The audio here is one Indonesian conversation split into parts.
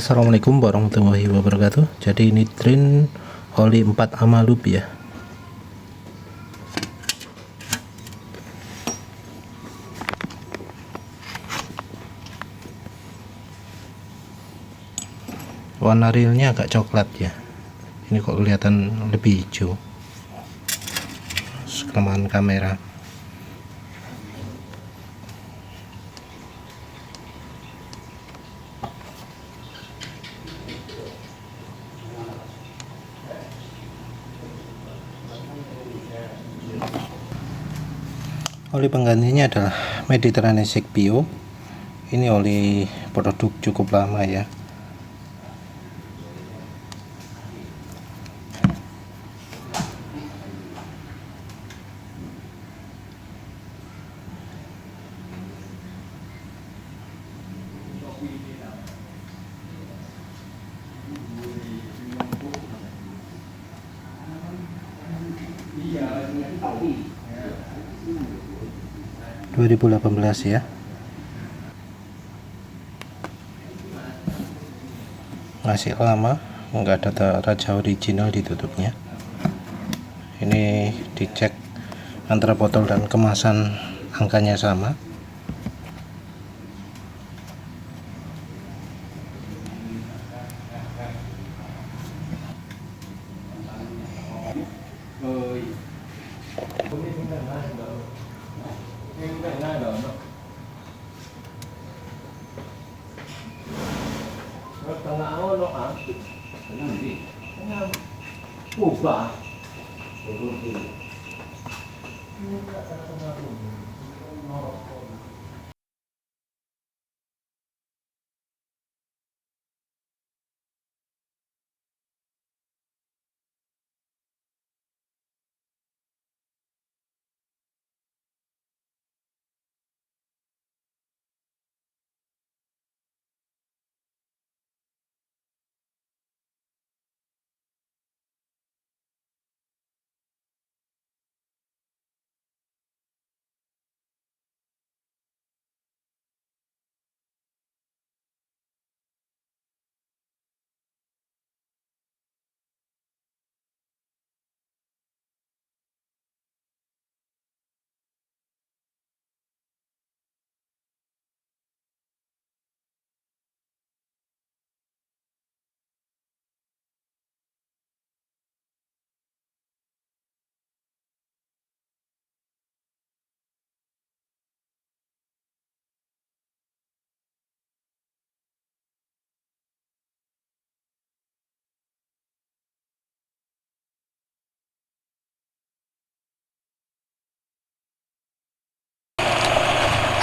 Assalamualaikum warahmatullahi wabarakatuh. Jadi ini Trin oli 4 Ama Loop ya. Warna realnya agak coklat ya. Ini kok kelihatan lebih hijau. Kelemahan kamera. Oli penggantinya adalah Mediterranean Bio. Ini oli produk cukup lama ya. Iya, 2018 ya. Masih lama, nggak ada raja original di tutupnya. Ini dicek antara botol dan kemasan, angkanya sama.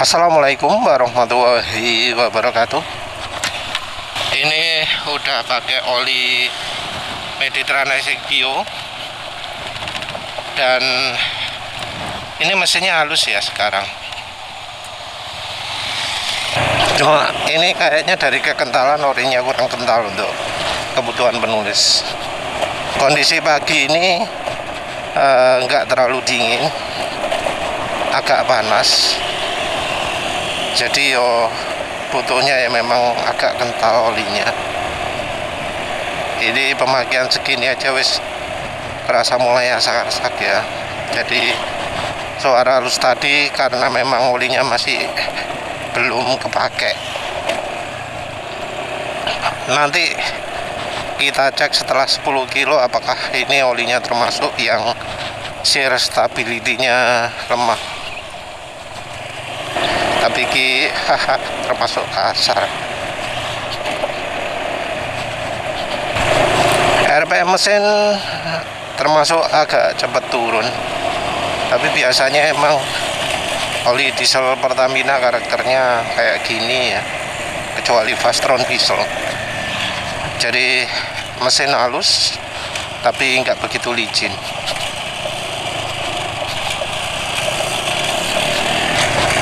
Assalamualaikum warahmatullahi wabarakatuh. Ini udah pakai oli Mediterranean Bio dan ini mesinnya halus ya sekarang. Cuma ini kayaknya dari kekentalan orinya kurang kental untuk kebutuhan penulis. Kondisi pagi ini nggak terlalu dingin, agak panas. Jadi butuhnya ya memang agak kental olinya. Ini pemakaian segini aja wis kerasa mulai asak-asak ya. Jadi suara halus tadi karena memang olinya masih belum kepake. Nanti kita cek setelah 10 kilo apakah ini olinya termasuk yang shear stability-nya lemah. Tapi termasuk kasar. RPM mesin termasuk agak cepat turun, tapi biasanya emang oli diesel Pertamina karakternya kayak gini ya, kecuali Fastron diesel. Jadi mesin halus tapi nggak begitu licin.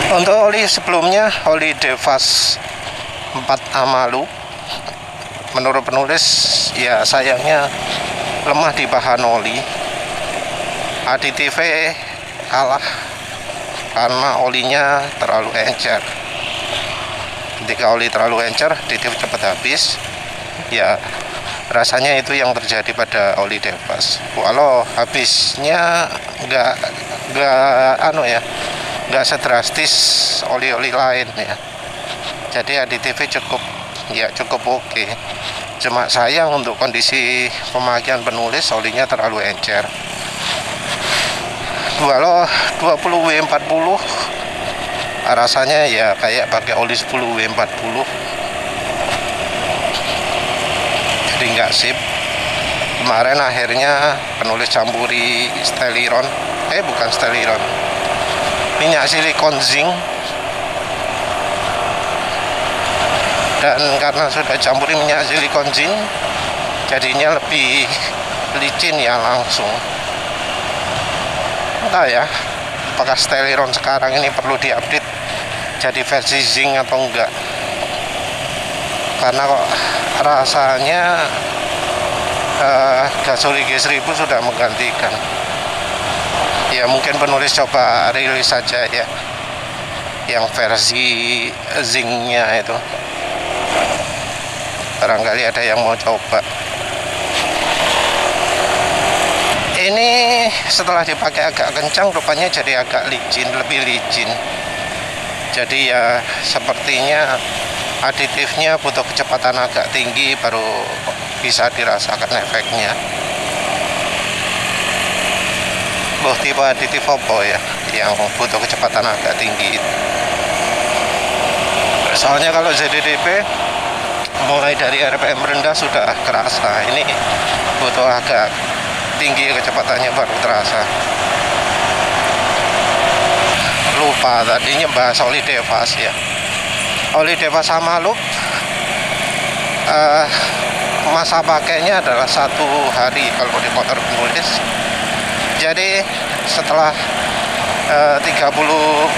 Untuk oli sebelumnya, oli Devas 4 Ama Loop, menurut penulis ya sayangnya lemah di bahan oli. Aditifnya kalah karena olinya terlalu encer. Ketika oli terlalu encer, aditif cepat habis. Ya rasanya itu yang terjadi pada oli Devas. Walau habisnya nggak sedrastis oli-oli lain ya. Jadi aditifnya cukup oke. Cuma sayang untuk kondisi pemakaian penulis olinya terlalu encer. Walau 20W40 rasanya ya kayak pakai oli 10W40. Jadi nggak sip. Kemarin akhirnya penulis campuri steliron, bukan steliron, minyak silikon zinc. Dan karena sudah campuri minyak silikon zinc, jadinya lebih licin ya langsung. Entah ya, apakah steliron sekarang ini perlu diupdate jadi versi zinc atau enggak, karena kok rasanya Gasoli G1000 sudah menggantikan. Ya mungkin penulis coba rilis saja ya yang versi zinc-nya itu, barangkali ada yang mau coba. Ini setelah dipakai agak kencang, rupanya jadi agak licin, lebih licin. Jadi ya sepertinya aditifnya butuh kecepatan agak tinggi baru bisa dirasakan efeknya. Tipe aditif apa ya yang butuh kecepatan agak tinggi? Soalnya kalau ZDDP mulai dari RPM rendah sudah kerasa, ini butuh agak tinggi kecepatannya baru terasa. Lupa tadinya bahas oli Devas ya. Oli Devas sama loop masa pakainya adalah 1 hari kalau di motor penulis. Jadi setelah 30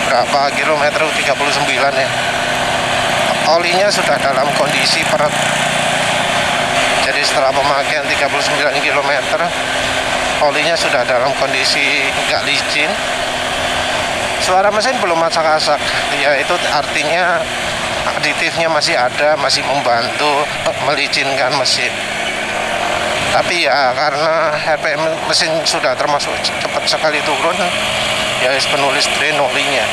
berapa kilometer, 39 ya, olinya sudah dalam kondisi peret. Jadi setelah pemakaian 39 km, olinya sudah dalam kondisi nggak licin. Suara mesin belum masak-asak, ya itu artinya aditifnya masih ada, masih membantu melicinkan mesin. Tapi ya karena RPM mesin sudah termasuk cepat sekali turun, ya penulis drain olinya.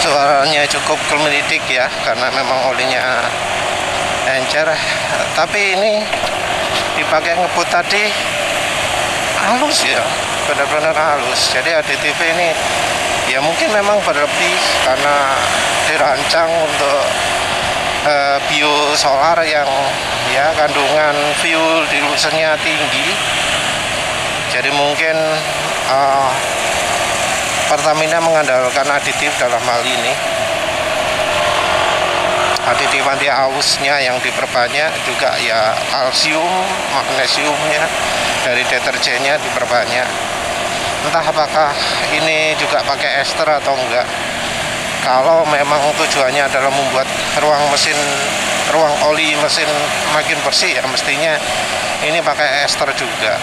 Suaranya cukup kelmeditik ya, karena memang olinya encer. Tapi ini dipakai ngebut tadi halus ya, benar-benar halus. Jadi aditif ini ya mungkin memang berlebih karena dirancang untuk biosolar yang ya kandungan fuel dilusennya tinggi. Jadi mungkin Pertamina mengandalkan aditif dalam hal ini. Aditif anti ausnya yang diperbanyak, juga ya kalsium, magnesiumnya dari deterjennya diperbanyak. Entah apakah ini juga pakai ester atau enggak. Kalau memang tujuannya adalah membuat ruang oli mesin makin bersih, ya mestinya ini pakai ester juga.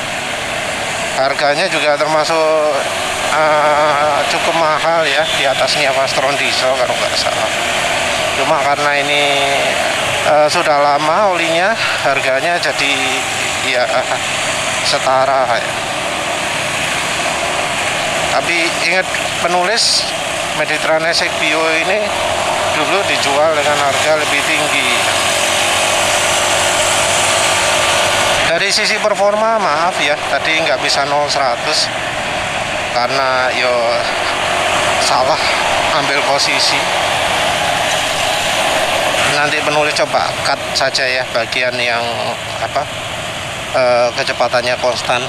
Harganya juga termasuk cukup mahal ya, di atasnya Vastron diesel kalau nggak salah. Cuma karena ini sudah lama olinya, harganya jadi ya setara ya. Tapi ingat penulis, Mediterranean Bio ini dulu dijual dengan harga lebih tinggi. Dari sisi performa maaf ya, tadi nggak bisa 0-100 karena yo salah ambil posisi. Nanti penulis coba cut saja ya bagian yang kecepatannya konstan.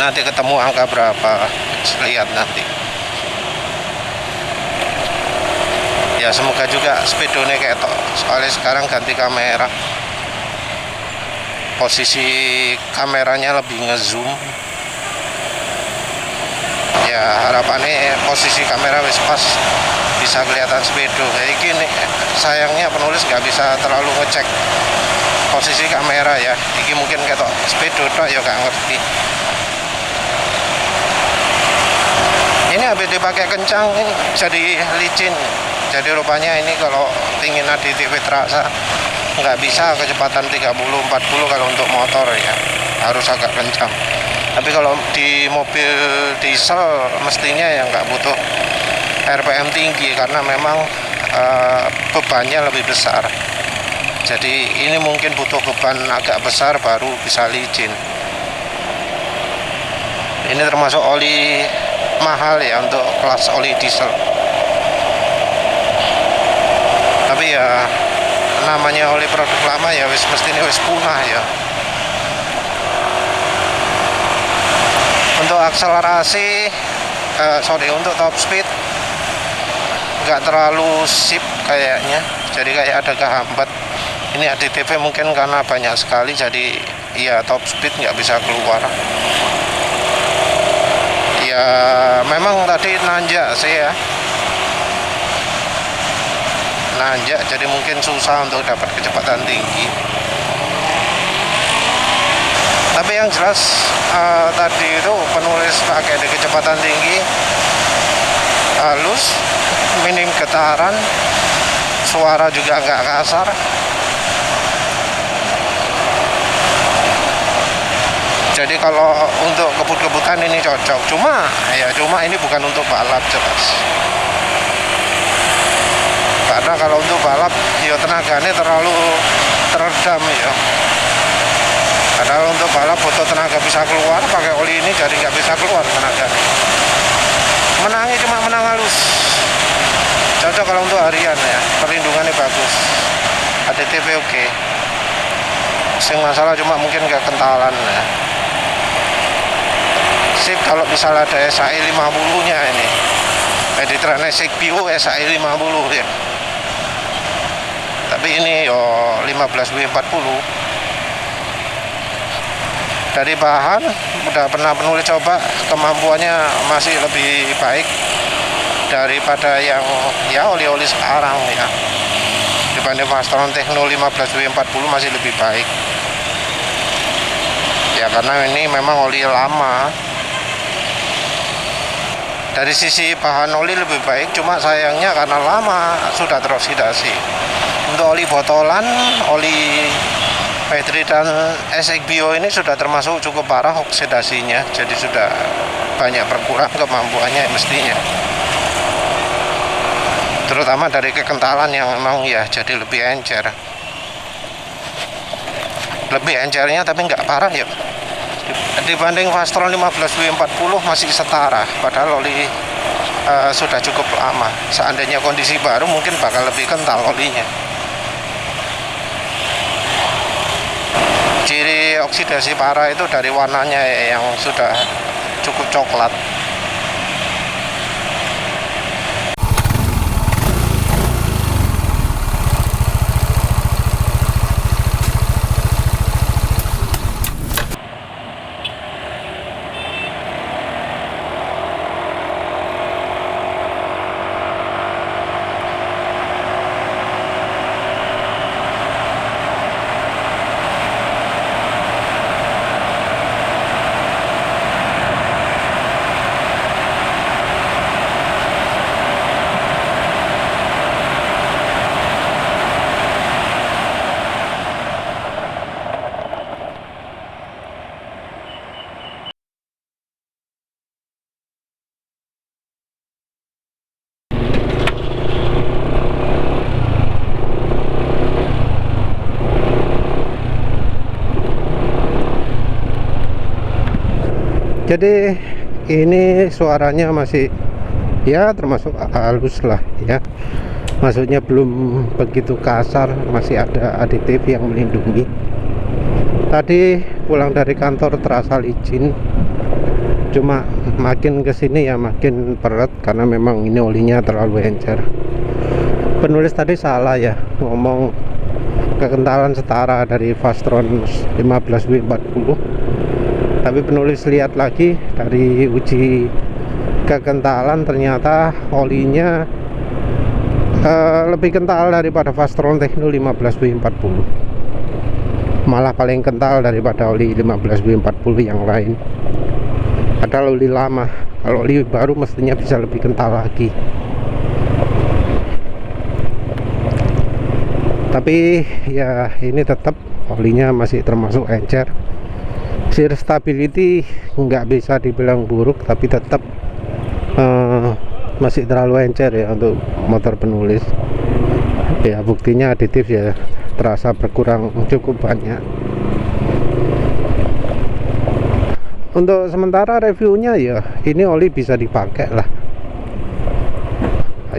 Nanti ketemu angka berapa, lihat nanti. Ya semoga juga speedonya kayak toh, soalnya sekarang ganti kamera, posisi kameranya lebih ngezoom. Ya harapannya posisi kamera wis pas, bisa kelihatan speedo. Jadi gini, sayangnya penulis nggak bisa terlalu ngecek posisi kamera ya. Ini mungkin kayak speedo tok ya nggak ngerti. Ini habis dipakai kencang ini jadi licin. Jadi rupanya ini kalau ingin aditif terasa nggak bisa kecepatan 30-40 kalau untuk motor ya, harus agak kencang. Tapi kalau di mobil diesel mestinya ya nggak butuh RPM tinggi karena memang bebannya lebih besar. Jadi ini mungkin butuh beban agak besar baru bisa licin. Ini termasuk oli mahal ya untuk kelas oli diesel. Tapi ya namanya oli produk lama ya wis mestinya wis punah ya. Untuk akselerasi untuk top speed nggak terlalu sip kayaknya, jadi kayak ada kehambat. Ini ADTV mungkin karena banyak sekali jadi ya top speed nggak bisa keluar. Ya memang tadi nanjak sih ya, nanjak jadi mungkin susah untuk dapat kecepatan tinggi. Tapi yang jelas tadi itu penulis pakai di kecepatan tinggi, halus, minim getaran, suara juga nggak kasar. Jadi kalau untuk kebut-kebutan ini cocok. Cuma ini bukan untuk balap jelas. Karena kalau untuk balap ya tenaganya terlalu teredam ya. Padahal untuk balap butuh tenaga bisa keluar, pakai oli ini jadi nggak bisa keluar tenaga. Menangnya cuma menang halus. Cocok kalau untuk harian ya, perlindungannya bagus. ADTV oke. Sing masalah cuma mungkin nggak kentalan ya. Sip kalau misalnya ada SAE 50 nya ini. Di Trane Sigpio SAE 50 ya. Tapi ini yo 15W40. Dari bahan udah pernah penulis coba, kemampuannya masih lebih baik daripada yang ya oli-oli sekarang ya. Dibanding Fastron Techno 15W40 masih lebih baik. Ya karena ini memang oli lama. Dari sisi bahan oli lebih baik, cuma sayangnya karena lama sudah teroksidasi. Untuk oli botolan, oli Petri dan SX Bio ini sudah termasuk cukup parah oksidasinya, jadi sudah banyak berkurang kemampuannya mestinya. Terutama dari kekentalan yang memang ya jadi lebih encer. Lebih encernya tapi nggak parah ya. Dibanding Fastron 15W40 masih setara, padahal oli sudah cukup lama. Seandainya kondisi baru mungkin bakal lebih kental olinya. Ciri oksidasi parah itu dari warnanya yang sudah cukup coklat. Jadi ini suaranya masih ya termasuk halus lah ya, maksudnya belum begitu kasar, masih ada aditif yang melindungi. Tadi pulang dari kantor terasa licin, cuma makin kesini ya makin berat karena memang ini olinya terlalu encer. Penulis tadi salah ya, ngomong kekentalan setara dari Fastron 15W40, tapi penulis lihat lagi dari uji kekentalan ternyata olinya lebih kental daripada Fastron Techno 15W40, malah paling kental daripada oli 15W40 yang lain. Padahal oli lama, kalau oli baru mestinya bisa lebih kental lagi. Tapi ya ini tetap olinya masih termasuk encer. Sear stability nggak bisa dibilang buruk, tapi tetap masih terlalu encer ya untuk motor penulis. Ya buktinya aditif ya terasa berkurang cukup banyak. Untuk sementara reviewnya ya ini oli bisa dipakai lah.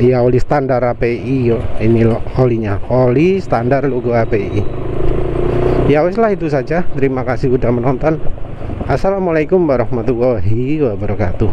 Ya oli standar API yo. Ini loh olinya, oli standar logo API. Ya wes lah, itu saja. Terima kasih udah menonton. Assalamualaikum warahmatullahi wabarakatuh.